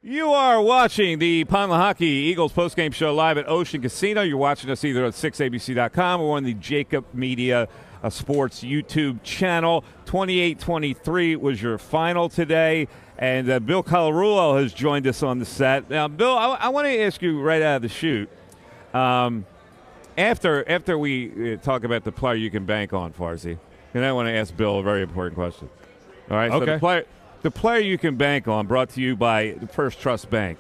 You are watching the Lehocky Eagles postgame show live at Ocean Casino. You're watching us either at 6abc.com or on the JAKIB Media Sports YouTube channel. 28-23 was your final today, and Bill Colarulo has joined us on the set. Now, Bill, I want to ask you right out of the chute, after we talk about the player you can bank on, Farzy, and I want to ask Bill a very important question. All right, okay. So the player you can bank on, brought to you by the First Trust Bank.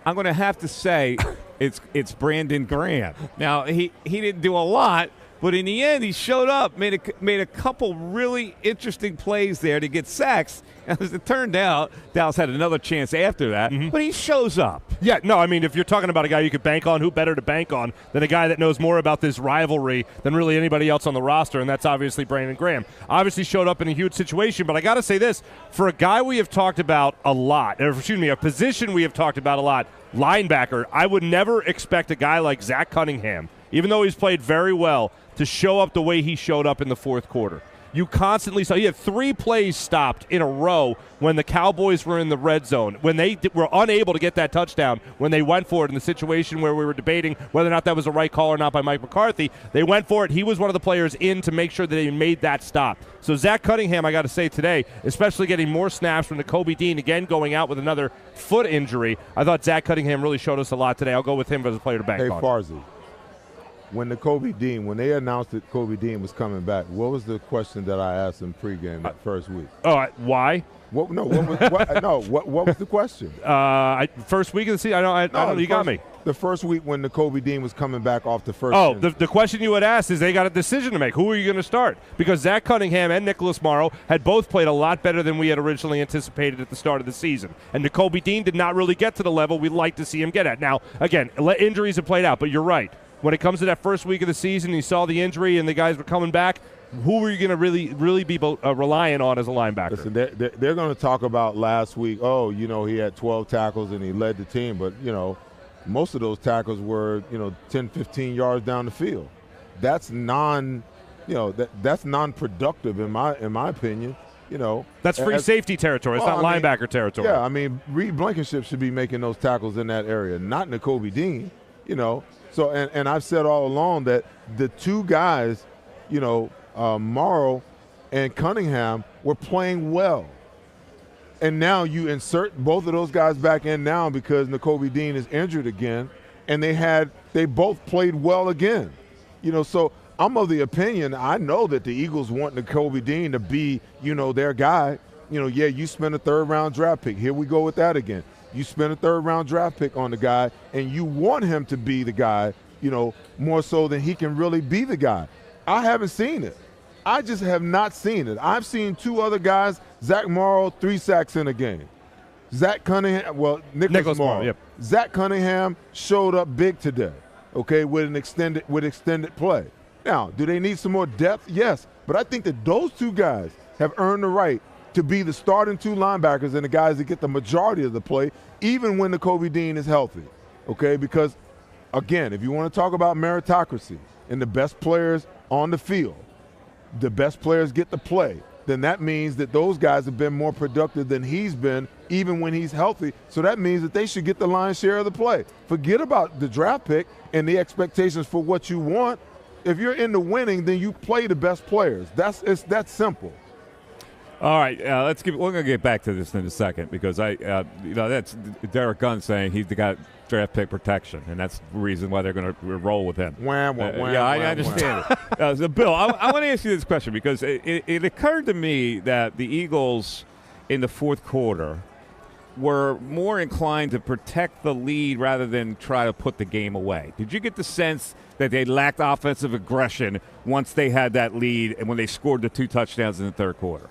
I'm going to have to say it's Brandon Graham. Now, he didn't do a lot, but in the end, he showed up, made a couple really interesting plays there to get sacks. As it turned out, Dallas had another chance after that, but he shows up. Yeah, no, I mean, if you're talking about a guy you could bank on, who better to bank on than a guy that knows more about this rivalry than really anybody else on the roster, and that's obviously Brandon Graham. Obviously showed up in a huge situation, but I got to say this, for a guy we have talked about a lot, or excuse me, a position we have talked about a lot, linebacker, I would never expect a guy like Zach Cunningham, even though he's played very well, to show up the way he showed up in the fourth quarter. You constantly saw he had 3 plays stopped in a row when the Cowboys were in the red zone, when they were unable to get that touchdown, when they went for it in the situation where we were debating whether or not that was the right call or not by Mike McCarthy. They went for it. He was one of the players in to make sure that they made that stop. So Zach Cunningham, I got to say today, especially getting more snaps from Nakobe Dean, again going out with another foot injury, I thought Zach Cunningham really showed us a lot today. I'll go with him as a player to bank on. Hey, Farzy. When they announced that Kobe Dean was coming back, what was the question that I asked him pregame that first week? Why? What was the question? First week of the season. I don't know. You got me. The first week when Kobe Dean was coming back off the first. Oh, the question you had asked is they got a decision to make. Who are you going to start? Because Zach Cunningham and Nicholas Morrow had both played a lot better than we had originally anticipated at the start of the season. And Nakobe Dean did not really get to the level we'd like to see him get at. Now, again, injuries have played out, but you're right. When it comes to that first week of the season, you saw the injury and the guys were coming back. Who were you going to really be relying on as a linebacker? Listen, they're going to talk about last week. Oh, he had 12 tackles and he led the team, but most of those tackles were 10, 15 yards down the field. That's that's non-productive in my opinion. That's free safety territory. It's not linebacker territory. Yeah, I mean, Reed Blankenship should be making those tackles in that area, not Nakobe Dean. So, and I've said all along that the two guys, Morrow and Cunningham, were playing well. And now you insert both of those guys back in now because Nakobe Dean is injured again, and they both played well again. So I'm of the opinion, I know that the Eagles want Nakobe Dean to be, their guy. You spent a third-round draft pick. Here we go with that again. You spend a third-round draft pick on the guy, and you want him to be the guy, more so than he can really be the guy. I haven't seen it. I just have not seen it. I've seen 2 other guys, Zach Morrow, 3 sacks in a game. Zach Cunningham, Nicholas Morrow. Yep. Zach Cunningham showed up big today, with extended play. Now, do they need some more depth? Yes, but I think that those 2 guys have earned the right to be the starting 2 linebackers and the guys that get the majority of the play, even when Nakobe Dean is healthy, Because, again, if you want to talk about meritocracy and the best players on the field, the best players get the play, then that means that those guys have been more productive than he's been, even when he's healthy. So that means that they should get the lion's share of the play. Forget about the draft pick and the expectations for what you want. If you're into winning, then you play the best players. That's simple. All right, we're going to get back to this in a second because that's Derek Gunn saying he's got draft pick protection, and that's the reason why they're going to roll with him. I understand it. So, Bill, I want to ask you this question because it occurred to me that the Eagles in the fourth quarter were more inclined to protect the lead rather than try to put the game away. Did you get the sense that they lacked offensive aggression once they had that lead and when they scored the 2 touchdowns in the third quarter?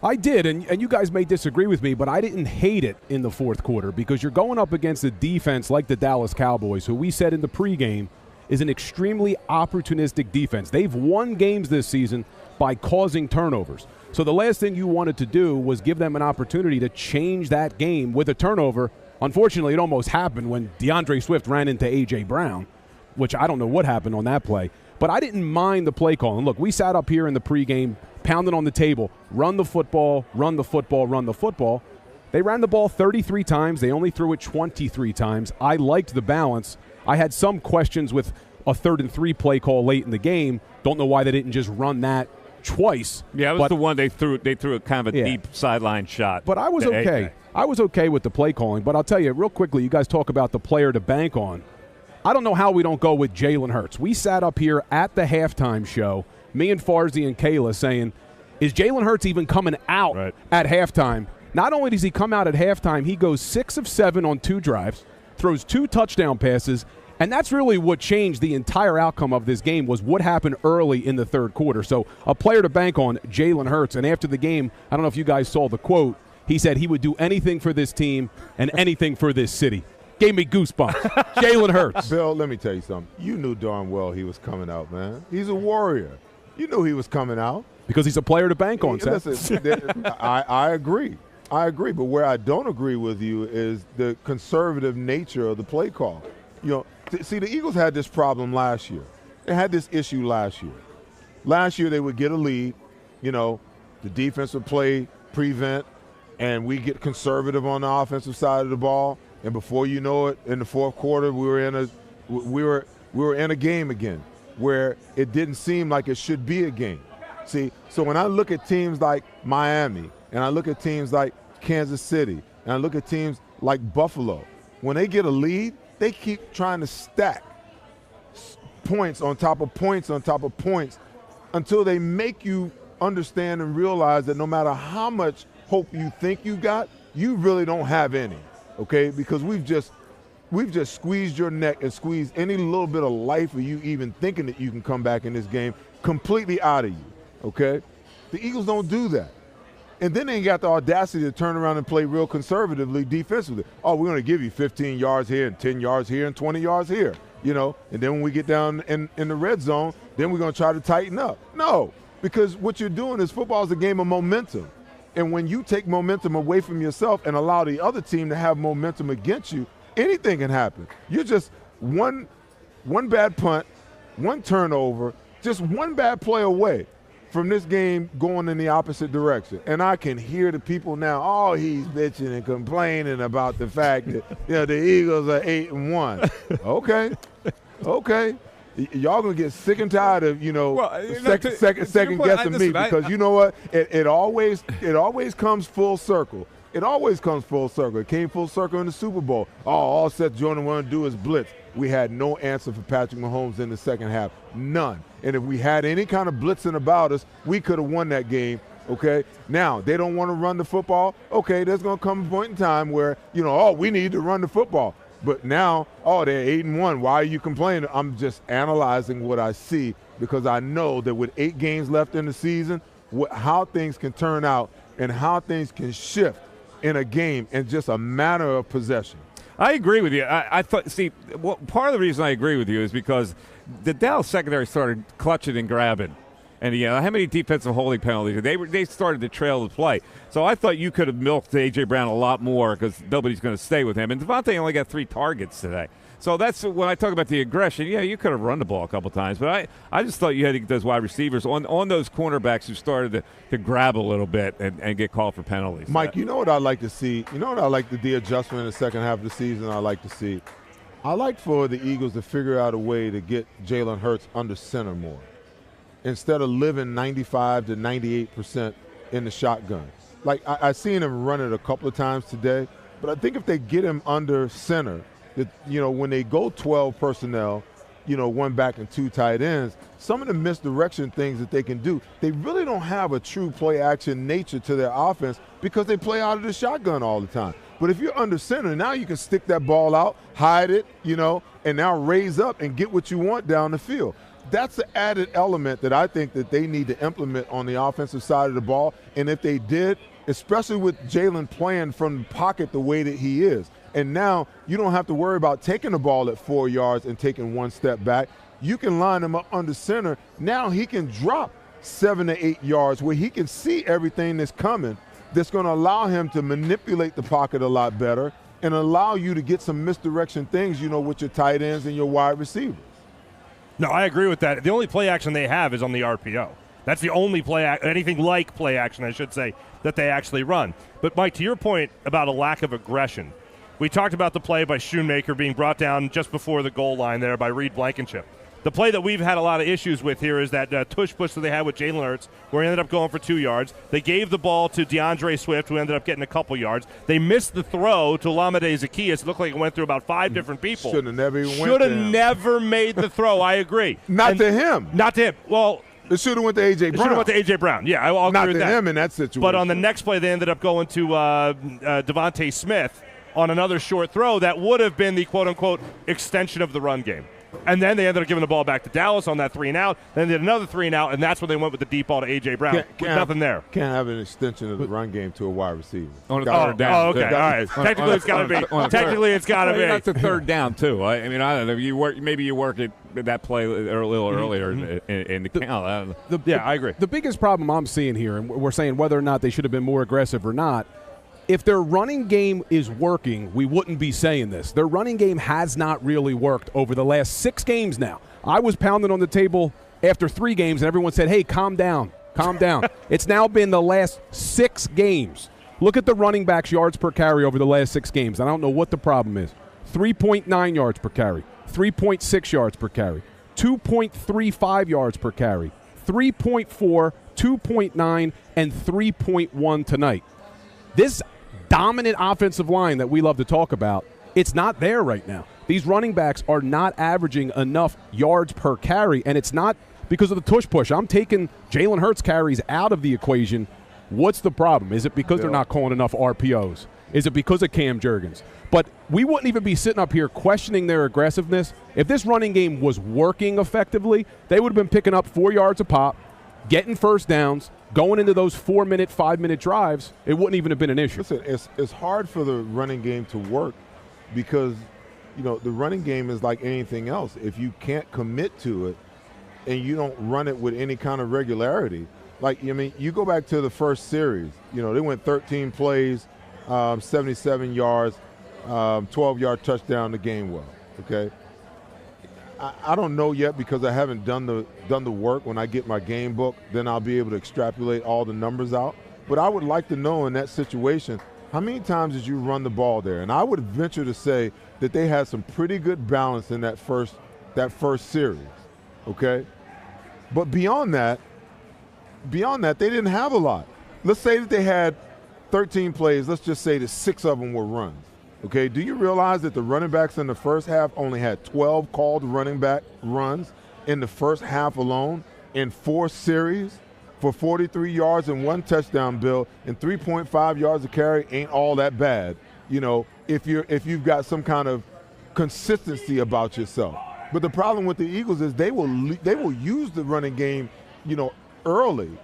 I did, and you guys may disagree with me, but I didn't hate it in the fourth quarter because you're going up against a defense like the Dallas Cowboys, who we said in the pregame is an extremely opportunistic defense. They've won games this season by causing turnovers. So the last thing you wanted to do was give them an opportunity to change that game with a turnover. Unfortunately, it almost happened when DeAndre Swift ran into A.J. Brown, which I don't know what happened on that play. But I didn't mind the play call. And look, we sat up here in the pregame, pounding on the table, run the football, run the football, run the football. They ran the ball 33 times. They only threw it 23 times. I liked the balance. I had some questions with a 3rd and 3 play call late in the game. Don't know why they didn't just run that twice. Yeah, it was the one they threw a kind of a deep sideline shot. But I was okay. I was okay with the play calling. But I'll tell you real quickly, you guys talk about the player to bank on. I don't know how we don't go with Jalen Hurts. We sat up here at the halftime show, me and Farzi and Kayla, saying, is Jalen Hurts even coming out at halftime? Not only does he come out at halftime, he goes 6 of 7 on 2 drives, throws 2 touchdown passes, and that's really what changed the entire outcome of this game was what happened early in the 3rd quarter. So a player to bank on, Jalen Hurts. And after the game, I don't know if you guys saw the quote, he said he would do anything for this team and anything for this city. Gave me goosebumps. Jalen Hurts. Bill, let me tell you something. You knew darn well he was coming out, man. He's a warrior. You knew he was coming out. Because he's a player to bank on, Seth. Listen, I agree. I agree. But where I don't agree with you is the conservative nature of the play call. You know, see, the Eagles had this problem last year. They had this issue last year. Last year they would get a lead. You know, the defense would play prevent, and we get conservative on the offensive side of the ball. And before you know it, in the 4th quarter, we were in a game again where it didn't seem like it should be a game. See, so when I look at teams like Miami and I look at teams like Kansas City and I look at teams like Buffalo, when they get a lead, they keep trying to stack points on top of points on top of points until they make you understand and realize that no matter how much hope you think you got, you really don't have any. Okay, because we've just squeezed your neck and squeezed any little bit of life of you even thinking that you can come back in this game completely out of you. Okay, the Eagles don't do that, and then they ain't got the audacity to turn around and play real conservatively defensively. Oh, we're going to give you 15 yards here and 10 yards here and 20 yards here, you know. And then when we get down in the red zone, then we're going to try to tighten up. No, because what you're doing is football is a game of momentum. And when you take momentum away from yourself and allow the other team to have momentum against you, anything can happen. You're just one bad punt, one turnover, just one bad play away from this game going in the opposite direction. And I can hear the people now, oh, he's bitching and complaining about the fact that the Eagles are 8-1. Okay. Y'all gonna get sick and tired of second guessing me because you know what? It always comes full circle. It always comes full circle. It came full circle in the Super Bowl. Oh, all Seth Jordan wanted to do is blitz. We had no answer for Patrick Mahomes in the second half. None. And if we had any kind of blitzing about us, we could have won that game. Okay. Now they don't want to run the football. Okay, there's gonna come a point in time where we need to run the football. But now, they're 8-1. Why are you complaining? I'm just analyzing what I see because I know that with 8 games left in the season, how things can turn out and how things can shift in a game in just a matter of possession. I agree with you. I thought, part of the reason I agree with you is because the Dallas secondary started clutching and grabbing. And how many defensive holding penalties? They started to trail the play. So I thought you could have milked A.J. Brown a lot more because nobody's going to stay with him. And Devontae only got 3 targets today. So that's when I talk about the aggression. Yeah, you could have run the ball a couple times. But I just thought you had to get those wide receivers on those cornerbacks who started to grab a little bit and get called for penalties. Mike, you know what I'd like to see? You know what I like the adjustment in the second half of the season I like to see? I like for the Eagles to figure out a way to get Jalen Hurts under center more, instead of living 95 to 98% in the shotgun. Like, I seen him run it a couple of times today, but I think if they get him under center, that when they go 12 personnel, 1 back and 2 tight ends, some of the misdirection things that they can do, they really don't have a true play-action nature to their offense because they play out of the shotgun all the time. But if you're under center, now you can stick that ball out, hide it, and now raise up and get what you want down the field. That's the added element that I think that they need to implement on the offensive side of the ball. And if they did, especially with Jalen playing from the pocket the way that he is, and now you don't have to worry about taking the ball at 4 yards and taking 1 step back. You can line him up under center. Now he can drop 7 to 8 yards where he can see everything that's coming, that's going to allow him to manipulate the pocket a lot better and allow you to get some misdirection things, with your tight ends and your wide receivers. No, I agree with that. The only play action they have is on the RPO. That's the only anything like play action, I should say, that they actually run. But, Mike, to your point about a lack of aggression, we talked about the play by Schoonmaker being brought down just before the goal line there by Reed Blankenship. The play that we've had a lot of issues with here is that tush push that they had with Jalen Hurts, where he ended up going for 2 yards. They gave the ball to DeAndre Swift, who ended up getting a couple yards. They missed the throw to Olamide Zaccheaus. It looked like it went through about 5 different people. Should have never even went Should have never made the throw. I agree. Not to him. Not to him. Well, it should have went to A.J. Brown. Should have went to A.J. Brown. Yeah, I'll agree with that. Not to him in that situation. But on the next play, they ended up going to Devontae Smith on another short throw that would have been the quote-unquote extension of the run game. And then they ended up giving the ball back to Dallas on that 3-and-out. Then they did another 3-and-out, and that's when they went with the deep ball to A.J. Brown. Nothing there. Can't have an extension of the run game to a wide receiver. On a third down. Oh, okay. All right. Technically, it's got to be. Technically, it's got to be. That's a third down, too. I mean, I don't know. Maybe you work it that play a little earlier in the count. I don't know. Yeah, I agree. The biggest problem I'm seeing here, and we're saying whether or not they should have been more aggressive or not, if their running game is working, we wouldn't be saying this. Their running game has not really worked over the last 6 games now. I was pounding on the table after 3 games, and everyone said, hey, calm down, calm down. It's now been the last 6 games. Look at the running backs' yards per carry over the last 6 games. I don't know what the problem is. 3.9 yards per carry, 3.6 yards per carry, 2.35 yards per carry, 3.4, 2.9, and 3.1 tonight. This dominant offensive line that we love to talk about, it's not there right now. These running backs are not averaging enough yards per carry, and it's not because of the tush push. I'm taking Jalen Hurts carries out of the equation. What's the problem? Is it because they're not calling enough RPOs? Is it because of Cam Jurgens? But we wouldn't even be sitting up here questioning their aggressiveness. If this running game was working effectively, they would have been picking up 4 yards a pop, getting first downs, going into those 4-minute, 5-minute drives. It wouldn't even have been an issue. Listen, it's hard for the running game to work because, you know, the running game is like anything else. If you can't commit to it and you don't run it with any kind of regularity, like, I mean, you go back to the first series, you know, they went 13 plays, 77 yards, 12-yard touchdown to Gainwell, okay? I don't know yet because I haven't done the work. When I get my game book, then I'll be able to extrapolate all the numbers out. But I would like to know in that situation, how many times did you run the ball there? And I would venture to say that they had some pretty good balance in that first series, okay? But beyond that, they didn't have a lot. Let's say that they had 13 plays. Let's just say that 6 of them were runs. Okay, do you realize that the running backs in the first half only had 12 called running back runs in the first half alone in 4 series for 43 yards and 1 touchdown, Bill, and 3.5 yards a carry ain't all that bad, you know, if you've got some kind of consistency about yourself. But the problem with the Eagles is they will use the running game, you know, early,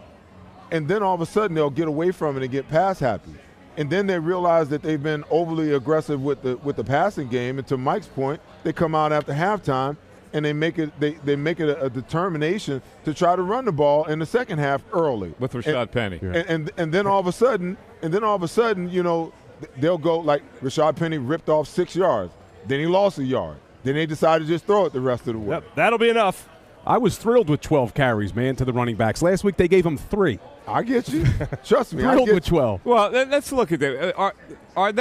and then all of a sudden they'll get away from it and get pass happy. And then they realize that they've been overly aggressive with the passing game. And to Mike's point, they come out after halftime and they make it a determination to try to run the ball in the second half early with Rashad Penny. And then all of a sudden, you know, they'll go like Rashad Penny ripped off 6 yards. Then he lost a yard. Then they decided to just throw it the rest of the way. Yep, that'll be enough. I was thrilled with 12 carries, man, to the running backs. Last week they gave him 3. I get you. Trust me. Thrilled with 12. Well, let's look at that. Are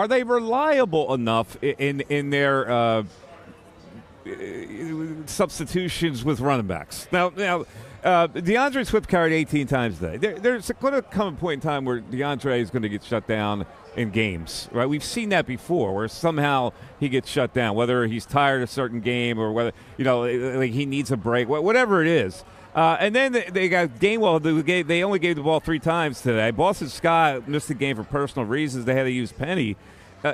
they reliable enough in their substitutions with running backs? Now, DeAndre Swift carried 18 times today. There's going to come a point in time where DeAndre is going to get shut down in games, right? We've seen that before, where somehow he gets shut down, whether he's tired of a certain game or whether, you know, like he needs a break, whatever it is. And then they got Gainwell. They only gave the ball 3 times today. Boston Scott missed the game for personal reasons. They had to use Penny.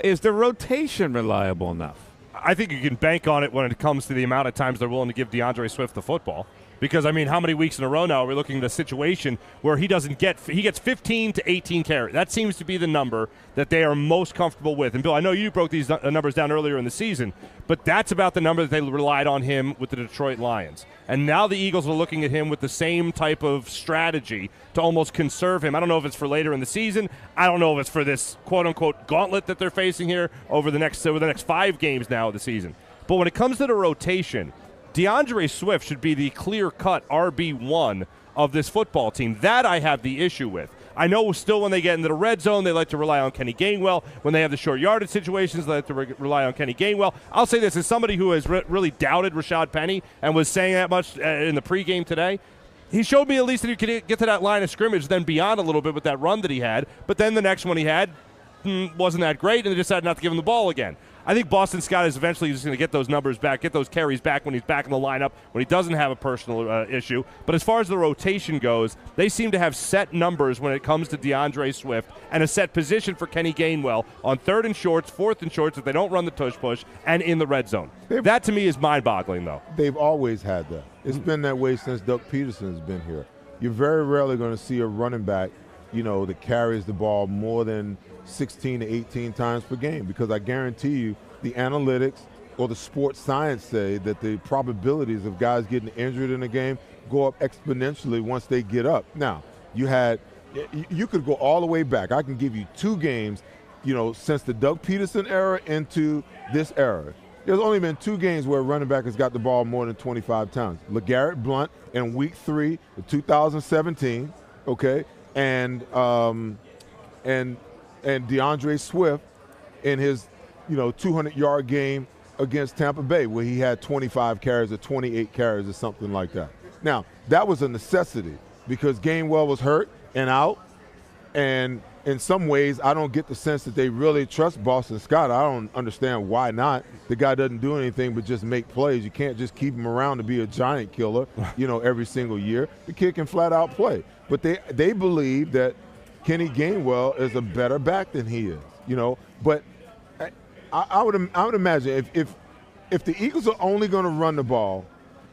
Is the rotation reliable enough? I think you can bank on it when it comes to the amount of times they're willing to give DeAndre Swift the football. Because, I mean, how many weeks in a row now are we looking at a situation where he gets 15 to 18 carries? That seems to be the number that they are most comfortable with. And, Bill, I know you broke these numbers down earlier in the season, but that's about the number that they relied on him with the Detroit Lions. And now the Eagles are looking at him with the same type of strategy to almost conserve him. I don't know if it's for later in the season. I don't know if it's for this quote-unquote gauntlet that they're facing here over the next 5 games now of the season. But when it comes to the rotation, DeAndre Swift should be the clear-cut RB1 of this football team. That I have the issue with. I know still when they get into the red zone, they like to rely on Kenny Gainwell. When they have the short yardage situations, they like to rely on Kenny Gainwell. I'll say this as somebody who has really doubted Rashad Penny and was saying that much in the pregame today. He showed me at least that he could get to that line of scrimmage, then beyond a little bit with that run that he had. But then the next one he had wasn't that great, and they decided not to give him the ball again. I think Boston Scott is eventually just going to get those numbers back, get those carries back when he's back in the lineup, when he doesn't have a personal issue. But as far as the rotation goes, they seem to have set numbers when it comes to DeAndre Swift and a set position for Kenny Gainwell on 3rd and shorts, 4th and shorts if they don't run the tush push, and in the red zone. That to me is mind-boggling, though. They've always had that. It's been that way since Doug Peterson's been here. You're very rarely going to see a running back, that carries the ball more than 16 to 18 times per game, because I guarantee you the analytics or the sports science say that the probabilities of guys getting injured in a game go up exponentially once they get up. Now, you could go all the way back. I can give you 2 games, since the Doug Peterson era into this era. There's only been 2 games where a running back has got the ball more than 25 times. LeGarrette Blount in Week 3 of 2017, okay, and DeAndre Swift in his 200-yard game against Tampa Bay where he had 25 carries or 28 carries or something like that. Now, that was a necessity because Gainwell was hurt and out, and in some ways I don't get the sense that they really trust Boston Scott. I don't understand why not. The guy doesn't do anything but just make plays. You can't just keep him around to be a giant killer, every single year. The kid can flat out play. But they believe that Kenny Gainwell is a better back than he is, But I would imagine if the Eagles are only going to run the ball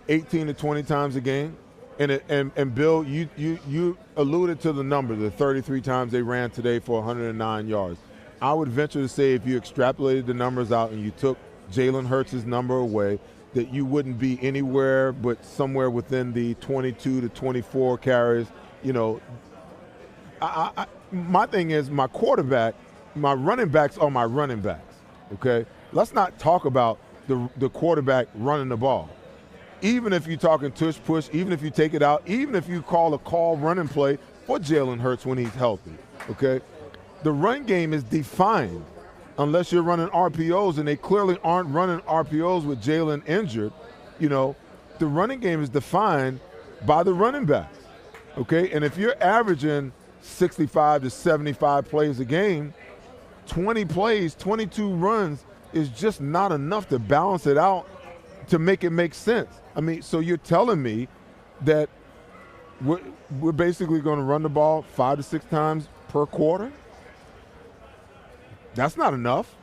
18 to 20 times a game, and Bill, you alluded to the number, the 33 times they ran today for 109 yards. I would venture to say if you extrapolated the numbers out and you took Jalen Hurts' number away, that you wouldn't be anywhere but somewhere within the 22 to 24 carries. My thing is my running backs are my running backs, okay? Let's not talk about the quarterback running the ball. Even if you're talking tush push, even if you take it out, even if you call a call running play for Jalen Hurts when he's healthy, okay? The run game is defined unless you're running RPOs, and they clearly aren't running RPOs with Jalen injured. The running game is defined by the running backs, okay? And if you're averaging 65 to 75 plays a game, 20 plays, 22 runs is just not enough to balance it out to make it make sense. I mean, so you're telling me that we're basically going to run the ball 5 to 6 times per quarter? That's not enough.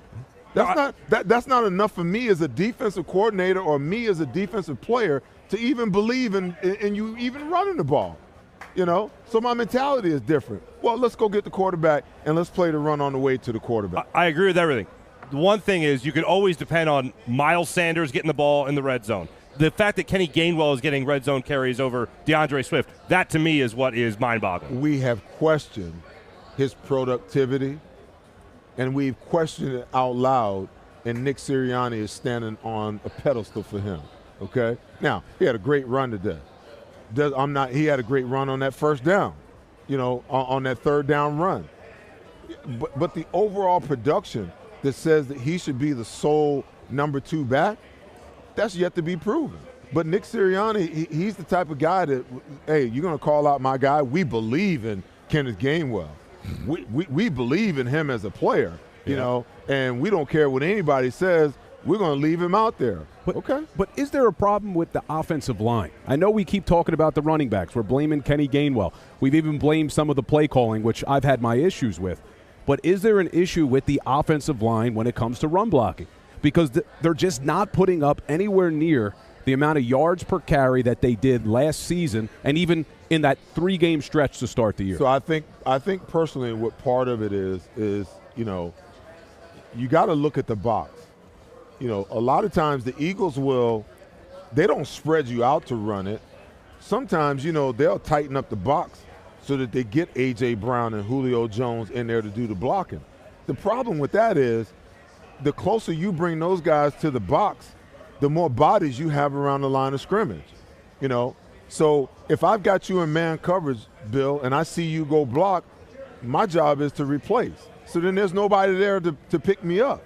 That's not enough for me as a defensive coordinator or me as a defensive player to even believe in you even running the ball. So my mentality is different. Well, let's go get the quarterback and let's play the run on the way to the quarterback. I agree with everything. The one thing is you can always depend on Miles Sanders getting the ball in the red zone. The fact that Kenny Gainwell is getting red zone carries over DeAndre Swift, that to me is what is mind-boggling. We have questioned his productivity, and we've questioned it out loud, and Nick Sirianni is standing on a pedestal for him, okay? Now, he had a great run today. He had a great run on that first down, on that 3rd down run. But the overall production that says that he should be the sole number 2 back, that's yet to be proven. But Nick Sirianni, he's the type of guy that, hey, you're going to call out my guy? We believe in Kenneth Gainwell. We believe in him as a player, and we don't care what anybody says. We're going to leave him out there. Okay. But is there a problem with the offensive line? I know we keep talking about the running backs. We're blaming Kenny Gainwell. We've even blamed some of the play calling, which I've had my issues with. But is there an issue with the offensive line when it comes to run blocking? Because they're just not putting up anywhere near the amount of yards per carry that they did last season and even in that 3-game stretch to start the year. So I think personally what part of it is you got to look at the box. A lot of times the Eagles they don't spread you out to run it. Sometimes, they'll tighten up the box so that they get A.J. Brown and Julio Jones in there to do the blocking. The problem with that is the closer you bring those guys to the box, the more bodies you have around the line of scrimmage. So if I've got you in man coverage, Bill, and I see you go block, my job is to replace. So then there's nobody there to pick me up.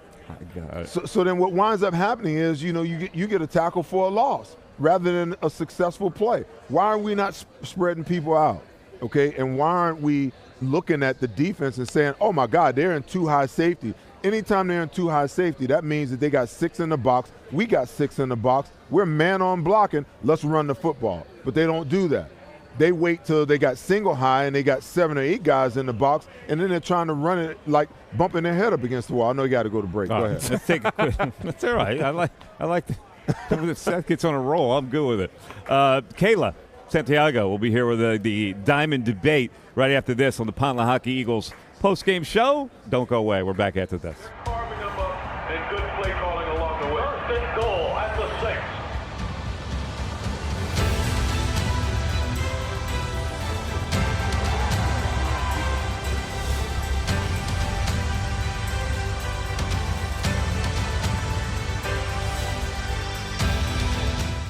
So then what winds up happening is, you get a tackle for a loss rather than a successful play. Why are we not spreading people out? Okay, and why aren't we looking at the defense and saying, oh, my God, they're in too high safety. Anytime they're in too high safety, that means that they got 6 in the box. We got 6 in the box. We're man on blocking. Let's run the football. But they don't do that. They wait till they got single high and they got 7 or 8 guys in the box, and then they're trying to run it like bumping their head up against the wall. I know you got to go to break. Go ahead. Let's take a quick. That's all right. I like when Seth gets on a roll, I'm good with it. Kayla Santiago will be here with the Diamond Debate right after this on the Lehocky Eagles post-game show. Don't go away. We're back after this. Warming them up and good play calling along the way. First and goal at the 6.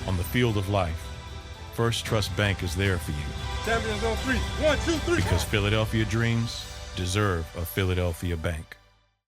On the field of life, First Trust Bank is there for you. Champions on 3. 1, 2, 3. Because Philadelphia dreams deserve a Philadelphia bank.